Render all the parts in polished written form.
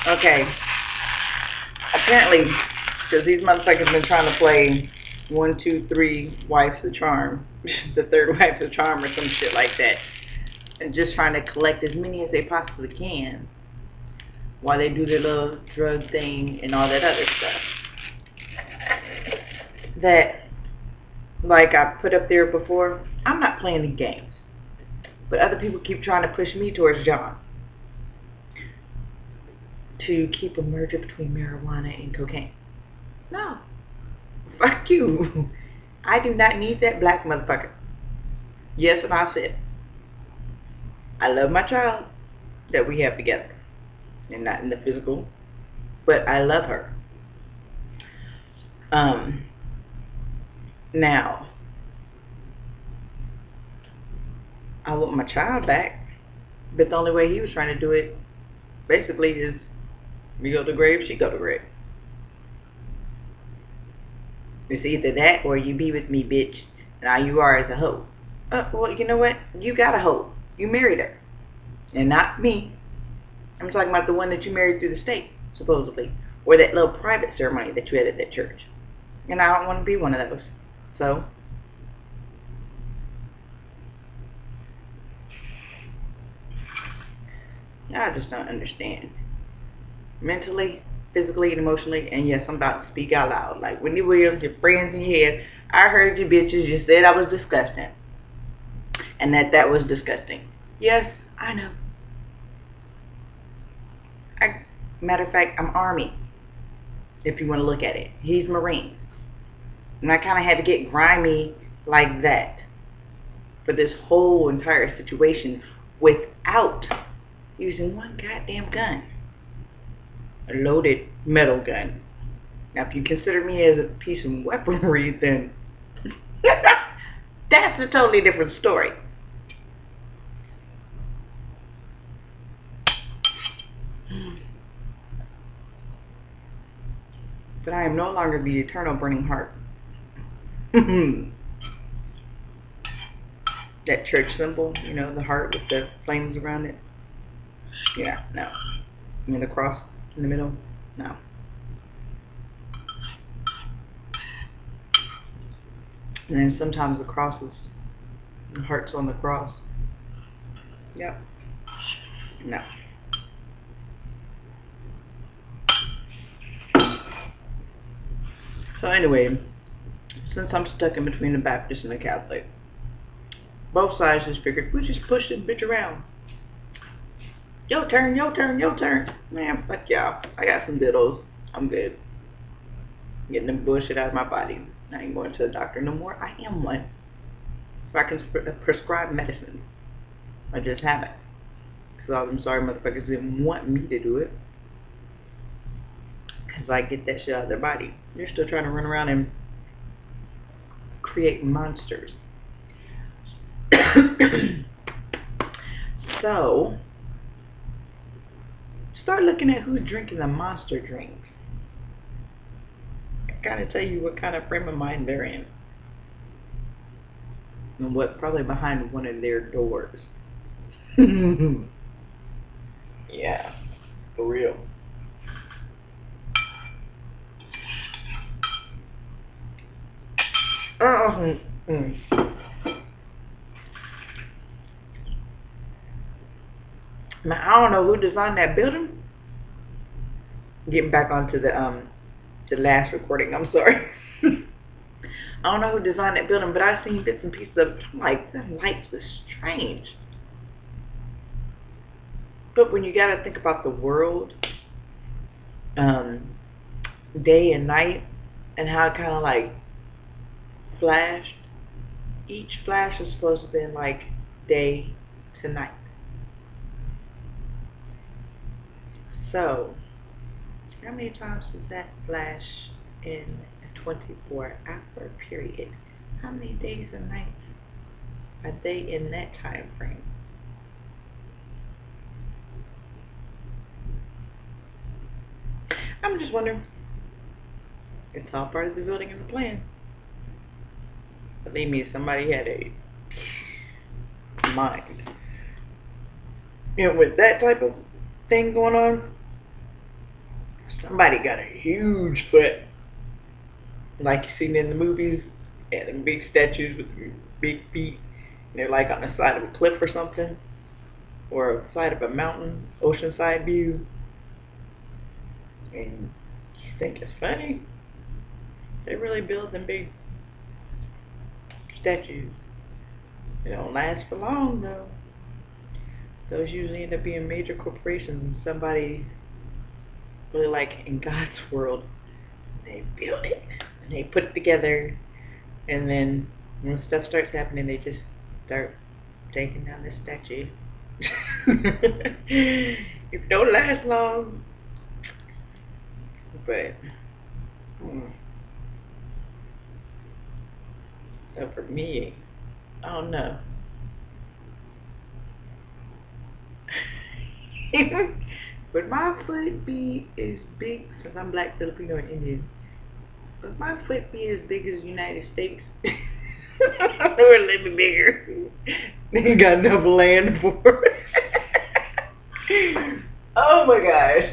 Okay. Apparently, because these motherfuckers been trying to play 1, 2, 3 wives of charm, the third wife of charm or some shit like that, and just trying to collect as many as they possibly can while they do their little drug thing and all that other stuff. That, like I put up there before, I'm not playing the games, but other people keep trying to push me towards John to keep a merger between marijuana and cocaine. No. Fuck you. I do not need that black motherfucker. Yes, and I said, I love my child that we have together. And not in the physical, but I love her. Now, I want my child back, but the only way he was trying to do it, basically, is we go to the grave, she go to the grave. It's either that or you be with me, bitch. Now you are as a hoe. Well, you know what? You got a hoe. You married her. And not me. I'm talking about the one that you married through the state, supposedly. Or that little private ceremony that you had at that church. And I don't want to be one of those. So, I just don't understand. Mentally, physically, and emotionally, and yes, I'm about to speak out loud. Like Wendy Williams, your friends in your head, I heard you bitches, you said I was disgusting. And that was disgusting. Yes, I know. Matter of fact, I'm Army, if you want to look at it. He's Marine. And I kind of had to get grimy like that for this whole entire situation without using one goddamn gun. A loaded metal gun. Now, if you consider me as a piece of weaponry, then that's a totally different story. But I am no longer the eternal burning heart. That church symbol, you know, the heart with the flames around it. Yeah, no. I mean, the cross in the middle, no. And then sometimes the crosses, the hearts on the cross. Yep. No. So anyway, since I'm stuck in between the Baptist and the Catholic, both sides just figured, we just push this bitch around. Your turn, your turn, your turn. Man, fuck y'all. I got some diddles. I'm good. Getting the bullshit out of my body. I ain't going to the doctor no more. I am one. So I can prescribe medicine. I just haven't. Because I'm sorry motherfuckers didn't want me to do it. Because I get that shit out of their body. You're still trying to run around and create monsters. So, start looking at who's drinking the monster drinks. I kind of tell you what kind of frame of mind they're in. And what's probably behind one of their doors. Yeah, for real. I don't know who designed that building. Getting back onto the last recording, I'm sorry. I don't know who designed that building, but I've seen bits and pieces of it. Like, the lights are strange. But when you gotta think about the world, day and night, and how it kind of like flashed, each flash is supposed to be like day to night. So, how many times does that flash in a 24-hour period? How many days and nights are they in that time frame? I'm just wondering. It's all part of the building and the plan. Believe me, somebody had a mind. You know, with that type of thing going on, Somebody got a huge foot, like you seen in the movies, and them big statues with big feet. And they're like on the side of a cliff or something, or a side of a mountain, oceanside view. And you think it's funny? They really build them big statues. They don't last for long though. Those usually end up being major corporations, and somebody really like in God's world, they build it and they put it together, and then when stuff starts happening, they just start taking down the statue. It don't last long, but so for me, I don't know. Would my foot be as big, since I'm black, Filipino, and Indian, would my foot be as big as the United States? Or a little bit bigger. They ain't got enough land for it. Oh my gosh.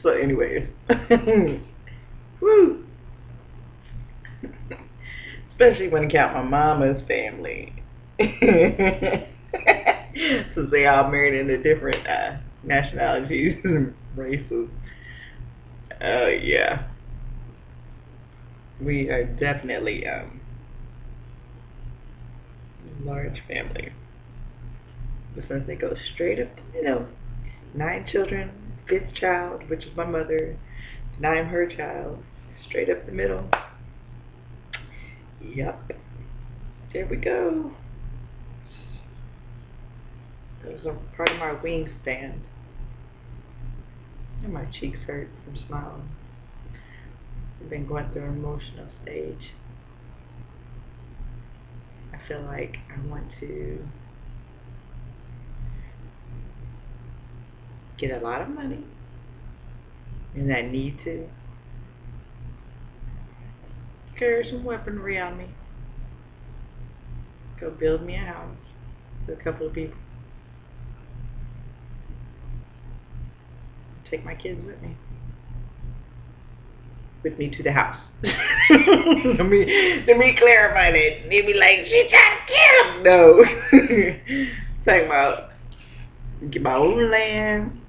So anyways. Woo. Especially when I count my mama's family. Since they all married into different nationalities and races. Yeah. We are definitely a large family. But since they go straight up the middle, 9 children, 5th child, which is my mother, and I am her child, straight up the middle. Yep. There we go. That was a part of my wingspan. And my cheeks hurt from smiling. I've been going through an emotional stage. I feel like I want to get a lot of money, and I need to carry some weaponry on me. Go build me a house with a couple of people. Take my kids with me. With me to the house. let me clarify that. They be like, she trying to kill him. No. Talking about get my own land,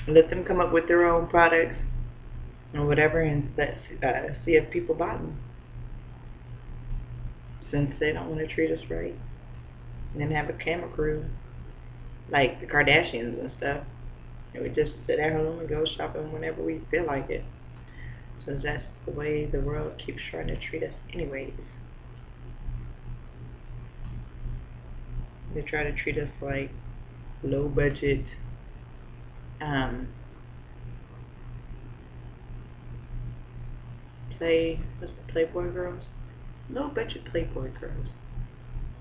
let them come up with their own products or whatever, and let's see if people buy them. Since they don't want to treat us right. And then have a camera crew like the Kardashians and stuff. And we just sit at home and go shopping whenever we feel like it. So that's the way the world keeps trying to treat us anyways. They try to treat us like low budget what's the Playboy girls? Low budget Playboy girls.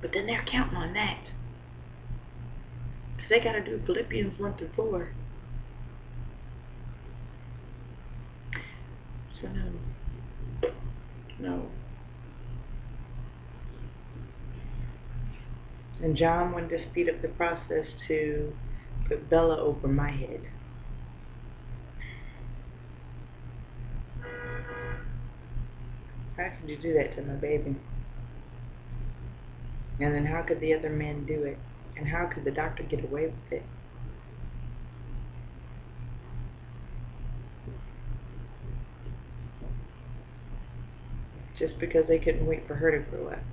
But then they're counting on that. Because they got to do Philippians 1 through 4. So no. And John wanted to speed up the process to put Bella over my head. How could you do that to my baby? And then how could the other men do it? And how could the doctor get away with it? Just because they couldn't wait for her to grow up.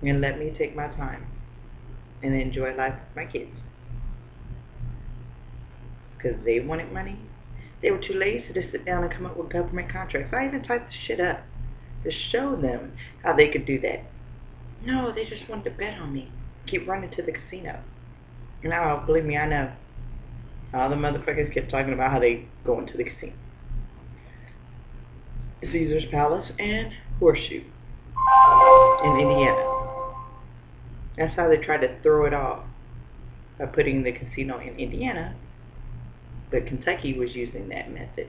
And let me take my time and enjoy life with my kids. Because they wanted money. They were too lazy to sit down and come up with government contracts. I even typed the shit up to show them how they could do that. No, they just wanted to bet on me. Keep running to the casino. Now, believe me, I know. All the motherfuckers kept talking about how they go into the casino. Caesar's Palace and Horseshoe in Indiana. That's how they tried to throw it off, by putting the casino in Indiana. But Kentucky was using that method.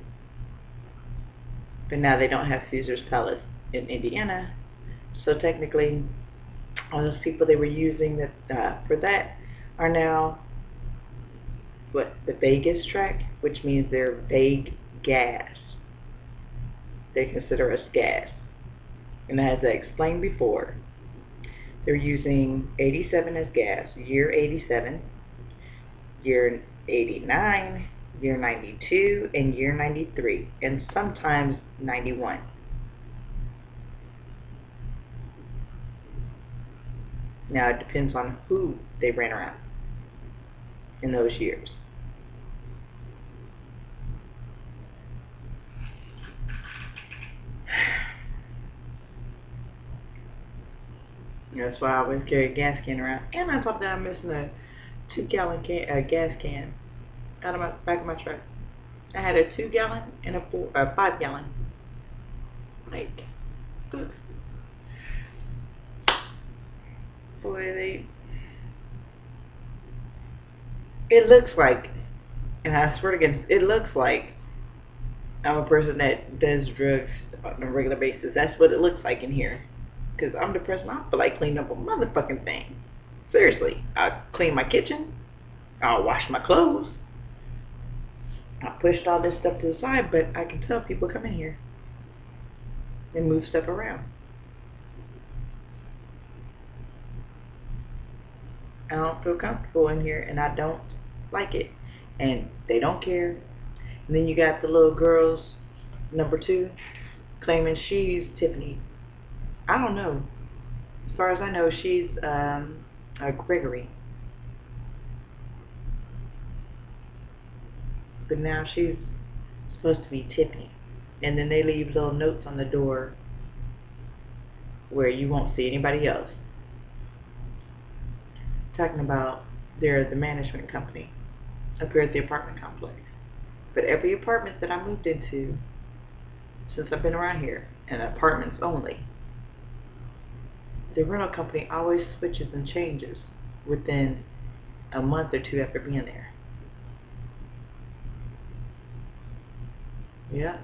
But now they don't have Caesar's Palace in Indiana. So technically, all those people they were using that for that are now what the Vegas track, which means they're vague gas. They consider us gas. And as I explained before, they're using 87 as gas, year 87, year 89, year 92, and year 93, and sometimes 91. Now it depends on who they ran around in those years. That's why I always carry a gas can around. And on top of that, I'm missing a 2-gallon gas can out of my back of my truck. I had a 2-gallon and a 5-gallon. Like, oof. Boy, it looks like, and I swear to goodness, it looks like I'm a person that does drugs on a regular basis. That's what it looks like in here. Because I'm depressed and I feel like cleaning up a motherfucking thing. Seriously. I'll clean my kitchen. I'll wash my clothes. I pushed all this stuff to the side, but I can tell people come in here and move stuff around. I don't feel comfortable in here, and I don't like it. And they don't care. And then you got the little girls, number 2, claiming she's Tiffany. I don't know. As far as I know, she's a Gregory. But now she's supposed to be Tiffany. And then they leave little notes on the door where you won't see anybody else. Talking about they're the management company up here at the apartment complex. But every apartment that I moved into since I've been around here, and apartments only, the rental company always switches and changes within a month or 2 after being there. Yeah.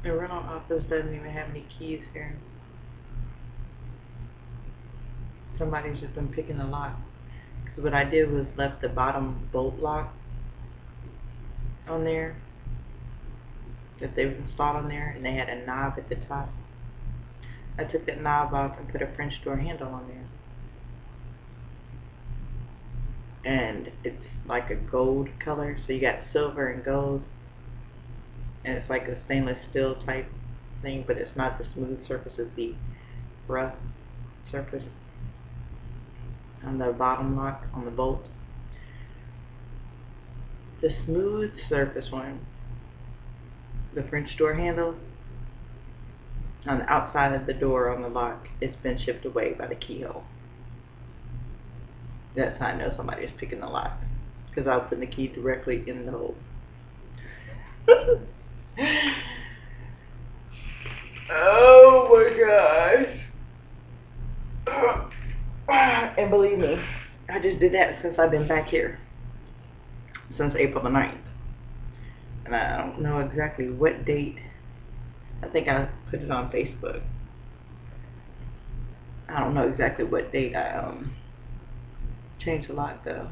The rental office doesn't even have any keys here. Somebody's just been picking the lock. Because what I did was left the bottom bolt lock on there that they've installed on there, and they had a knob at the top. I took that knob off and put a French door handle on there. And it's like a gold color, so you got silver and gold. And it's like a stainless steel type thing, but it's not the smooth surface, it's the rough surface on the bottom lock on the bolt. The smooth surface one, the French door handle, on the outside of the door on the lock, it's been chipped away by the keyhole. That's how I know somebody is picking the lock, because I was putting the key directly in the hole. Oh my gosh. And believe me, I just did that since I've been back here. Since April the 9th. And I don't know exactly what date. I think I put it on Facebook. I don't know exactly what date I changed the lock though.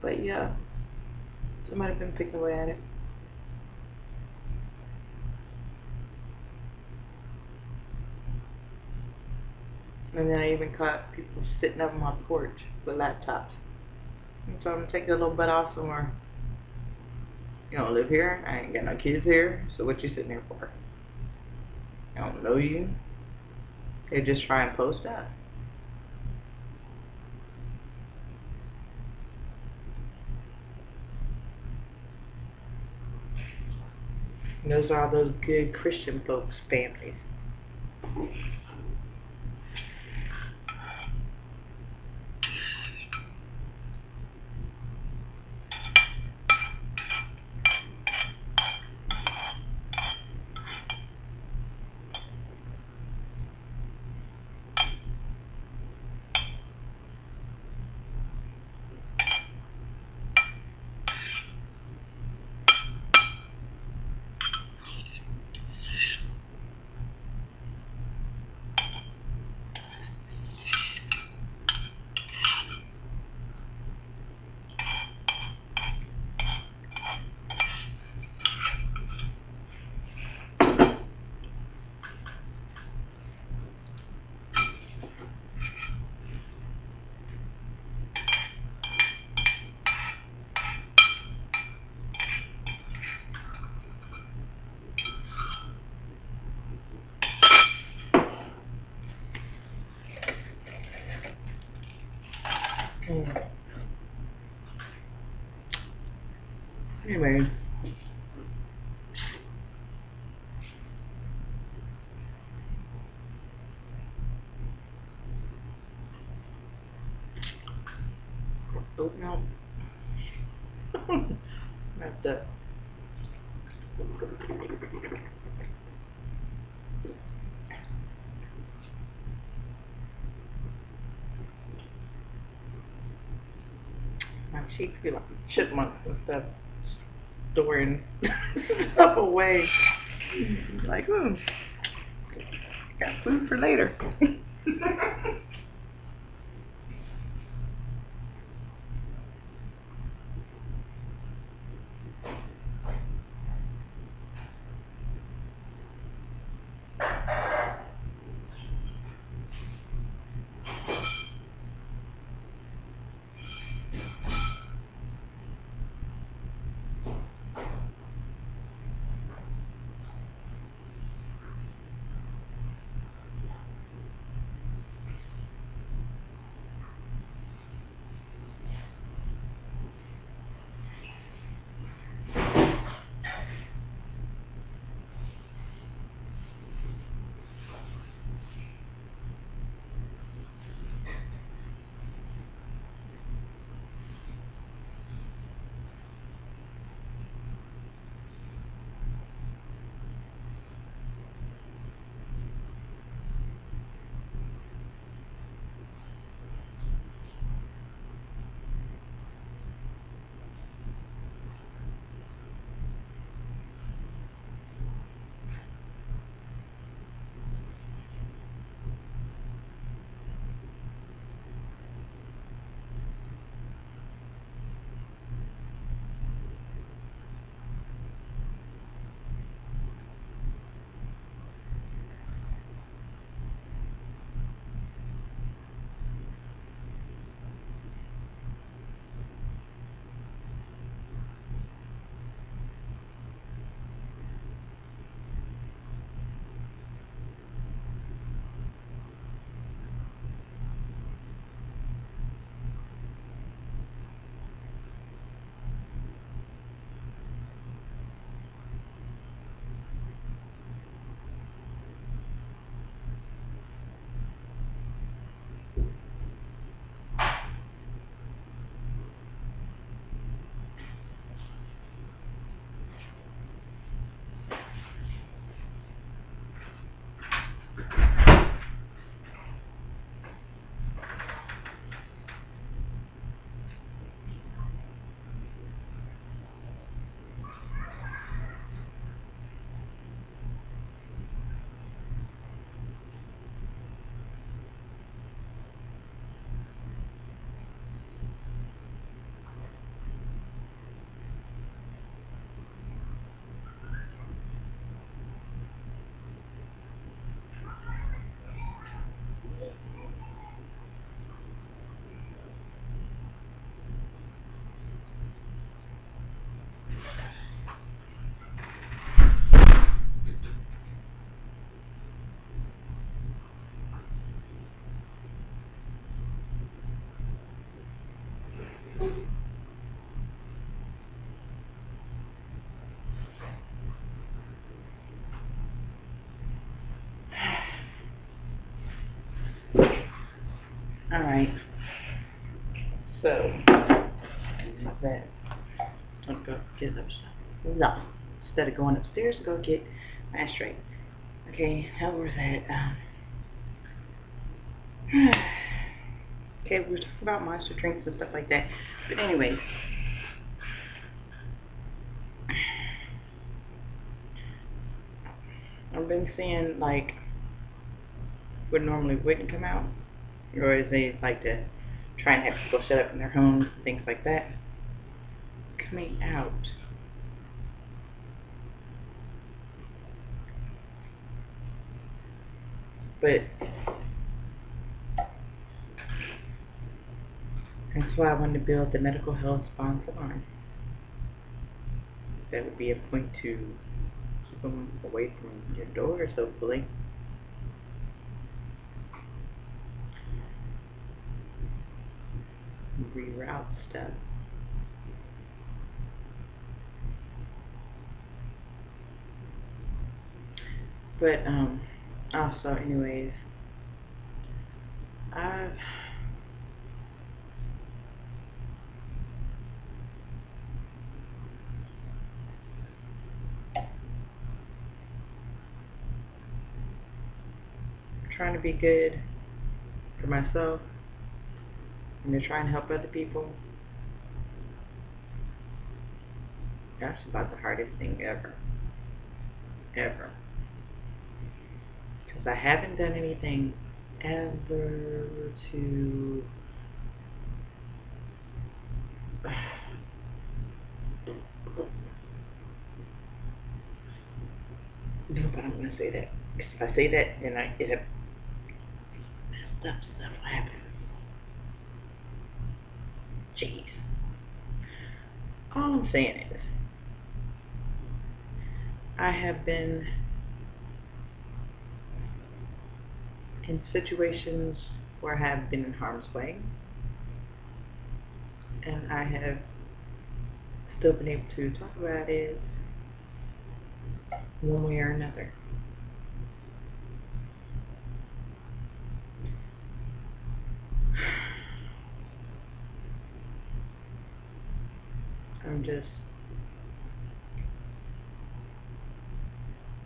But yeah, somebody's been picking away at it. And then I even caught people sitting up on my porch with laptops. And so I'm gonna take your little butt off somewhere. You don't live here, I ain't got no kids here, so what you sitting here for? I don't know you. They just try and post up. And those are all those good Christian folks' families. Anyway. Oh no. Not that. My cheeks feel like a chipmunk and stuff, storing stuff away. Like, got food for later. like that. Don't go get upstairs. No. Instead of going upstairs, go get my straight. Okay, how was that? Okay, we were talking about monster drinks and stuff like that. But anyways, I've been seeing like what normally wouldn't come out, or as they like to try and have people shut up in their homes and things like that, coming out. But that's why I wanted to build the medical health spa salon. That would be a point to keep them away from your doors, hopefully. Reroute stuff. But also, anyways, I'm trying to be good for myself and to try and help other people. That's about the hardest thing ever. Ever. Because I haven't done anything ever to no, but I'm going to say that. Because if I say that, then stuff happens. Jeez. All I'm saying is, I have been in situations where I have been in harm's way, and I have still been able to talk about it one way or another.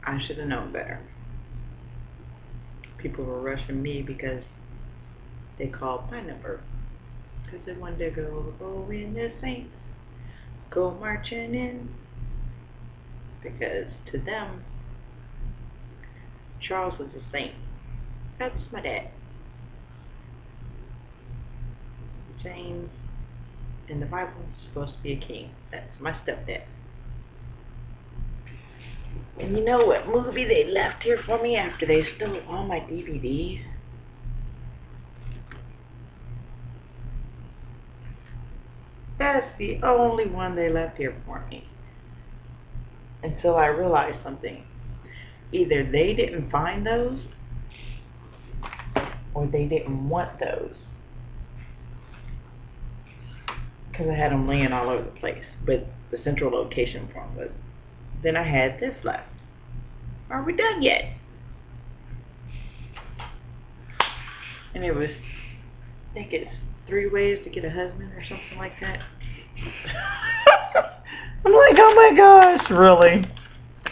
I should have known better. People were rushing me because they called my number. Because they wanted to go, oh, in the saints, go marching in. Because to them, Charles was a saint. That's my dad. James in the Bible is supposed to be a king. That's my stepdad. And you know what movie they left here for me after they stole all my DVDs? That's the only one they left here for me. Until I realized something. Either they didn't find those, or they didn't want those. Because I had them laying all over the place. But the central location for them was. Then I had this left. Are we done yet? And it was, I think it's 3 ways to get a husband or something like that. I'm like, oh my gosh, really?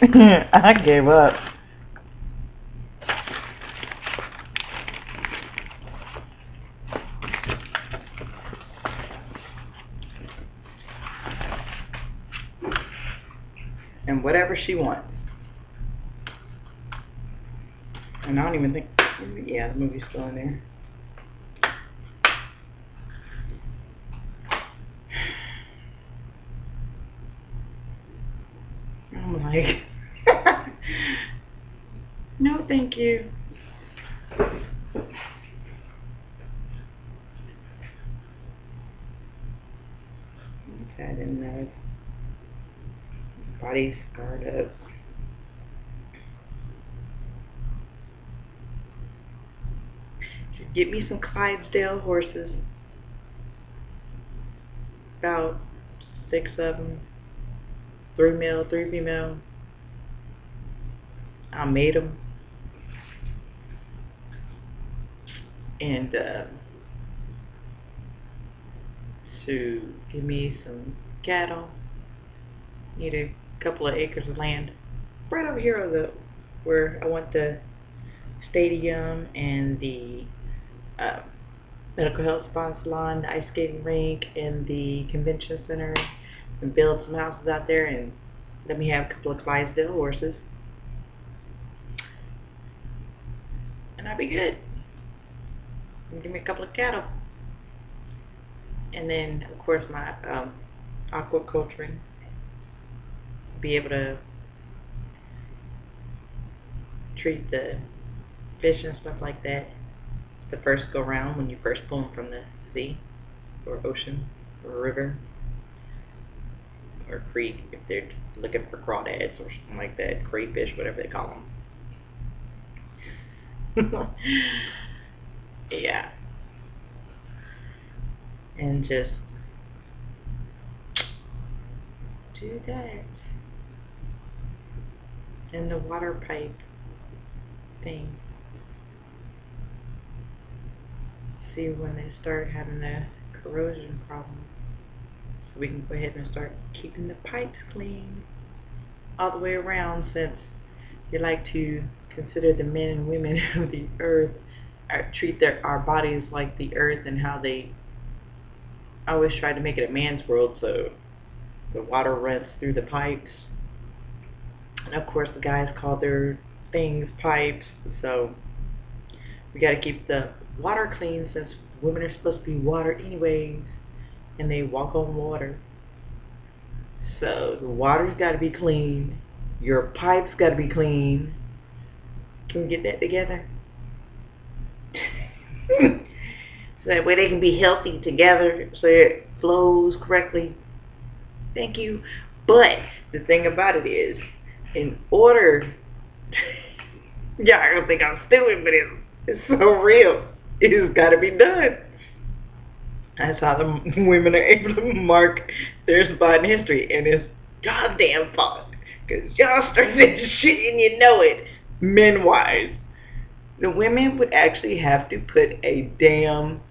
I gave up. And whatever she wants. And I don't even think, yeah, the movie's still in there. I'm like, no thank you. Okay, I didn't know. Body's scarred up. Get me some Clydesdale horses. About 6 of them. 3 male, 3 female. I made them. And to give me some cattle. Need a couple of acres of land right over here are where I want the stadium and the medical health spa salon, the ice skating rink, and the convention center, and build some houses out there, and let me have a couple of Clydesdale horses, and I'll be good. And give me a couple of cattle, and then of course my aquaculturing. Be able to treat the fish and stuff like that the first go round when you first pull them from the sea or ocean or river or creek, if they're looking for crawdads or something like that, crayfish, whatever they call them. Yeah, and just do that. And the water pipe thing. See when they start having the corrosion problem, so we can go ahead and start keeping the pipes clean all the way around, since they like to consider the men and women of the earth, treat our bodies like the earth, and how they always try to make it a man's world, so the water runs through the pipes. And of course the guys call their things pipes, so we got to keep the water clean, since women are supposed to be water anyways, and they walk on water. So the water's got to be clean, your pipes got to be clean. Can we get that together? So that way they can be healthy together, so it flows correctly. Thank you. But the thing about it is, in order, yeah, I don't think I'm stupid, but it's so real. It has got to be done. That's how the women are able to mark their spot in history, and it's goddamn fault, because y'all started this shit and you know it. Men-wise, the women would actually have to put a damn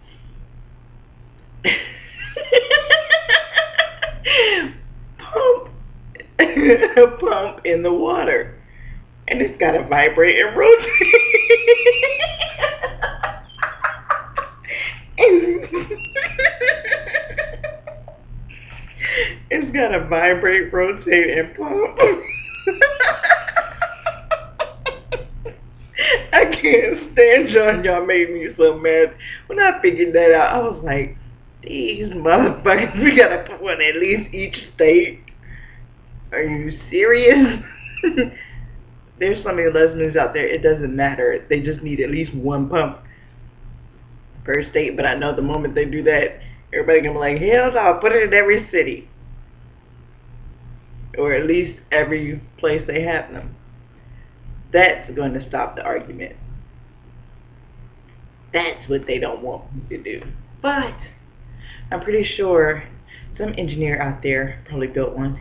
pump in the water, and it's got to vibrate and rotate. It's got to vibrate, rotate, and pump. I can't stand y'all. Y'all made me so mad. When I figured that out, I was like, these motherfuckers, we gotta put one at least each state. Are you serious? There's so many lesbians out there, it doesn't matter. They just need at least one pump per state. But I know the moment they do that, everybody gonna be like, hell no, put it in every city. Or at least every place they have them. That's going to stop the argument. That's what they don't want me to do. But I'm pretty sure some engineer out there probably built one.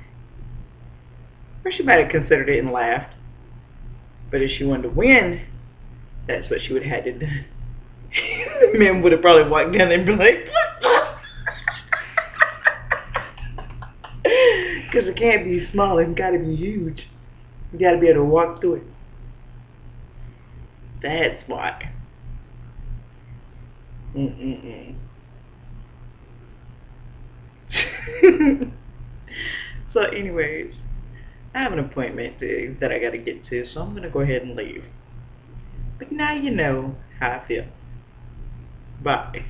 Or she might have considered it and laughed. But if she wanted to win, that's what she would have had to do. The men would have probably walked down and been like, because it can't be small, it's got to be huge. You got to be able to walk through it. That's why. So anyways, I have an appointment that I got to get to, so I'm going to go ahead and leave. But now you know how I feel. Bye.